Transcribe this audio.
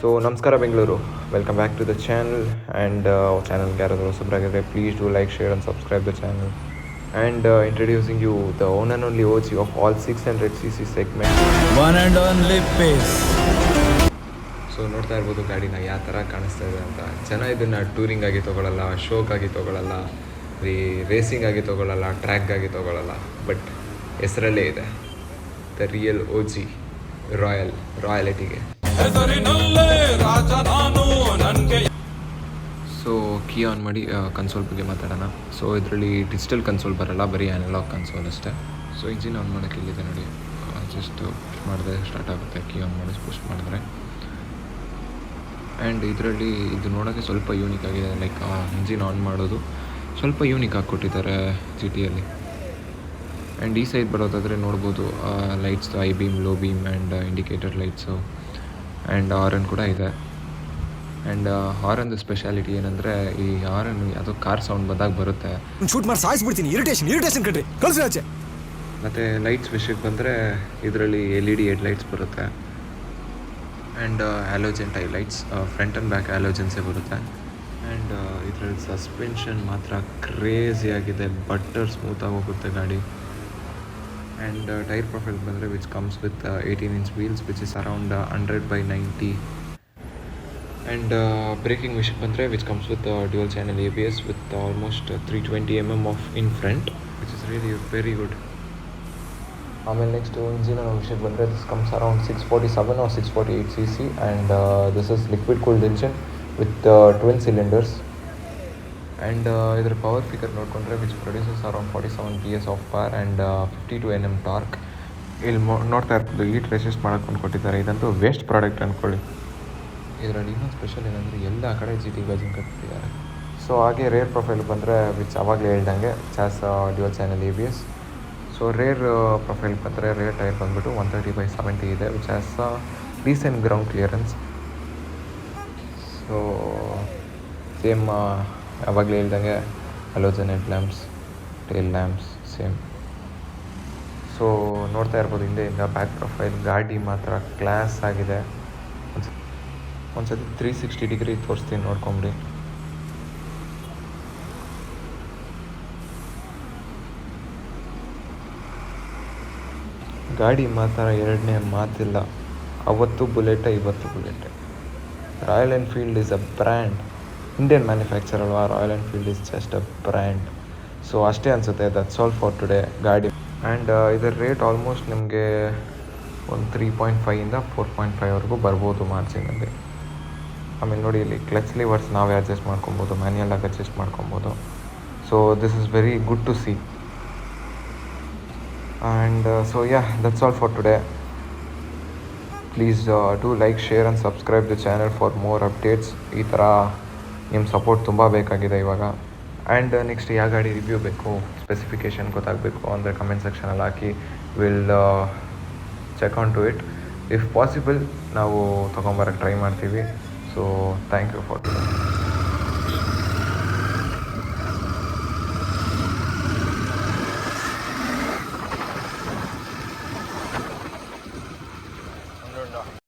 So ನಮಸ್ಕಾರ Bengaluru, welcome back to the channel. And ಚಾನಲ್ಗೆ ಯಾರಾದರೂ ಹೊಸಬರಾಗಿದ್ದರೆ please do like, share and subscribe the channel. And introducing you the own and only OG of all 600cc segment, one and only pace. So ನೋಡ್ತಾ ಇರ್ಬೋದು ಗಾಡಿನ ಯಾವ ಥರ ಕಾಣಿಸ್ತಾ ಇದೆ ಅಂತ. ಜನ ಇದನ್ನು ಟೂರಿಂಗ್ ಆಗಿ ತೊಗೊಳ್ಳಲ್ಲ, ಶೋಗಾಗಿ ತೊಗೊಳ್ಳಲ್ಲ, ರೇಸಿಂಗ್ ಆಗಿ ತೊಗೊಳ್ಳಲ್ಲ, ಟ್ರ್ಯಾಕ್ಗಾಗಿ ತೊಗೊಳ್ಳಲ್ಲ. ಬಟ್ ಹೆಸರಲ್ಲೇ ಇದೆ ದ ರಿಯಲ್ OG ರಾಯಲಿಟಿಗೆ. ಸೊ ಕೀ ಆನ್ ಮಾಡಿ ಕನ್ಸೋಲ್ ಬಗ್ಗೆ ಮಾತಾಡೋಣ. ಸೊ ಇದರಲ್ಲಿ ಡಿಜಿಟಲ್ ಕನ್ಸೋಲ್ ಬರೋಲ್ಲ, ಬರೀ ಅನಲಾಗ್ ಕನ್ಸೋಲ್ ಅಷ್ಟೇ. ಸೊ ಇಂಜಿನ್ ಆನ್ ಮಾಡೋಕ್ಕೆ ಇಲ್ಲಿದೆ ನೋಡಿ, ಜಸ್ಟ್ ಪುಷ್ ಮಾಡಿದ್ರೆ ಸ್ಟಾರ್ಟ್ ಆಗುತ್ತೆ. ಕೀ ಆನ್ ಮಾಡಿ ಪುಷ್ ಮಾಡಿದ್ರೆ. ಆ್ಯಂಡ್ ಇದರಲ್ಲಿ ಇದು ನೋಡೋಕ್ಕೆ ಸ್ವಲ್ಪ ಯೂನಿಕ್ ಆಗಿದೆ. ಲೈಕ್ ಇಂಜಿನ್ ಆನ್ ಮಾಡೋದು ಸ್ವಲ್ಪ ಯೂನಿಕ್ ಆಗಿ ಕೊಟ್ಟಿದ್ದಾರೆ GTಯಲ್ಲಿ. ಆ್ಯಂಡ್ ಈ ಸೈಡ್ ಬರೋದಾದರೆ ನೋಡ್ಬೋದು lights, I beam, low beam and indicator lights and horn ಕೂಡ ಇದೆ. ಆ್ಯಂಡ್ ಹಾರನ್ದು ಸ್ಪೆಷಾಲಿಟಿ ಏನಂದರೆ, ಈ ಹಾರನ್ ಯಾವುದೋ ಕಾರ್ ಸೌಂಡ್ ಬಂದಾಗ ಬರುತ್ತೆ. ಶೂಟ್ ಮಾಡಿ ಸಾಯಿಸ್ಬಿಡ್ತೀನಿ, ಇರಿಟೇಷನ್ ಕಟ್ರಿ ಕಳಿಸಿ ಆಚೆ. ಮತ್ತು ಲೈಟ್ಸ್ ವಿಷಯಕ್ಕೆ ಬಂದರೆ ಇದರಲ್ಲಿ LED ಹೆಡ್ಲೈಟ್ಸ್ ಬರುತ್ತೆ. And halogen tail lights, front and back ಹ್ಯಾಲೋಜನ್ಸೇ ಬರುತ್ತೆ. ಆ್ಯಂಡ್ ಇದರಲ್ಲಿ ಸಸ್ಪೆನ್ಷನ್ ಮಾತ್ರ ಕ್ರೇಜಿಯಾಗಿದೆ, ಬಟರ್ ಸ್ಮೂತಾಗಿ ಹೋಗುತ್ತೆ ಗಾಡಿ. ಆ್ಯಂಡ್ ಟೈರ್ ಪ್ರೊಫೈಲ್ ಬಂದರೆ which comes with 18-inch wheels which is around 100/90. And braking ವಿಷಯಕ್ಕೆ ಬಂದರೆ which comes with dual channel ABS with almost 320 mm of in front which is really very good. ಆಮೇಲೆ next engine ವಿಷಯಕ್ಕೆ ಬಂದರೆ this comes around 647 or 648cc. And this is liquid cooled engine with twin cylinders. And ಇದರ power figure ನೋಡಿಕೊಂಡ್ರೆ which produces around 47 PS of power and 52 Nm torque. ಇಲ್ಲಿ ನೋಡ್ತಾ ಇರ್ಬೋದು heat resist ಮಾಡೋಕ್ಕೆ ಕೊಟ್ಟಿದ್ದಾರೆ. ಇದಂತೂ ವೇಸ್ಟ್ ಪ್ರಾಡಕ್ಟ್ ಅಂದ್ಕೊಳ್ಳಿ. ಇದರಲ್ಲಿ ಇನ್ನೊಂದು ಸ್ಪೆಷಲ್ ಏನಂದರೆ ಎಲ್ಲ ಕಡೆ GT ಬ್ಯಾಜಿಂಗ್ ಕಟ್ಟಿದ್ದಾರೆ. ಸೊ ಹಾಗೆ ರೇರ್ ಪ್ರೊಫೈಲ್ ಬಂದರೆ ವಿಚ್ ಆವಾಗಲೇ ಹೇಳ್ದಂಗೆ chassis dual channel ABS. So rear profile ಬಂದರೆ ರೇರ್ ಟೈರ್ ಬಂದುಬಿಟ್ಟು 130/70 ಇದೆ which has decent ground clearance. So same ಆವಾಗಲೇ ಹೇಳ್ದಂಗೆ halogen head lamps, tail lamps same. So ನೋಡ್ತಾ ಇರ್ಬೋದು ಹಿಂದೆಯಿಂದ ಬ್ಯಾಕ್ ಪ್ರೊಫೈಲ್. ಗಾಡಿ ಮಾತ್ರ ಕ್ಲಾಸ್ ಆಗಿದೆ. ಒಂದ್ಸತಿ 360 ಡಿಗ್ರಿ ತೋರಿಸ್ತೀನಿ, ನೋಡ್ಕೊಂಬಿಡಿ. ಗಾಡಿ ಮಾತ್ರ ಎರಡನೇ ಮಾತಿಲ್ಲ. ಅವತ್ತು ಬುಲೆಟೇ, ಇವತ್ತು ಬುಲೆಟೇ. Royal Enfield is a brand. Indian manufacture ಅಲ್ವಾ, Royal Enfield is just a brand. So ಅಷ್ಟೇ ಅನಿಸುತ್ತೆ. ದಟ್ಸ್ ಆಲ್ ಫಾರ್ ಟುಡೇ ಗಾಡಿ. ಆ್ಯಂಡ್ ಇದರ ರೇಟ್ ಆಲ್ಮೋಸ್ಟ್ ನಿಮಗೆ ಒಂದು 3.5 4.5ವರೆಗೂ ಬರ್ಬೋದು ಮಾರ್ಜಿನಲ್ಲಿ. ಆಮೇಲೆ ನೋಡಿ ಇಲ್ಲಿ ಕ್ಲಚ್ ಲಿವರ್ಸ್ ನಾವೇ ಅಡ್ಜಸ್ಟ್ ಮಾಡ್ಕೊಬೋದು, ಮ್ಯಾನ್ಯಲಾಗಿ ಅಡ್ಜಸ್ಟ್ ಮಾಡ್ಕೊಬೋದು. So this is very good to see. And so that's all for today. Please do like, share and subscribe the channel for more updates. ಈ ಥರ ನಿಮ್ಮ ಸಪೋರ್ಟ್ ತುಂಬ ಬೇಕಾಗಿದೆ ಇವಾಗ. ಆ್ಯಂಡ್ ನೆಕ್ಸ್ಟ್ ಯಾವ ಗಾಡಿ ರಿವ್ಯೂ ಬೇಕು, ಸ್ಪೆಸಿಫಿಕೇಷನ್ ಗೊತ್ತಾಗಬೇಕು ಅಂದರೆ ಕಮೆಂಟ್ ಸೆಕ್ಷನಲ್ಲಿ ಹಾಕಿ. Will check on to it. If possible ನಾವು ತೊಗೊಂಬರೋಕ್ಕೆ ಟ್ರೈ ಮಾಡ್ತೀವಿ. So thank you for today.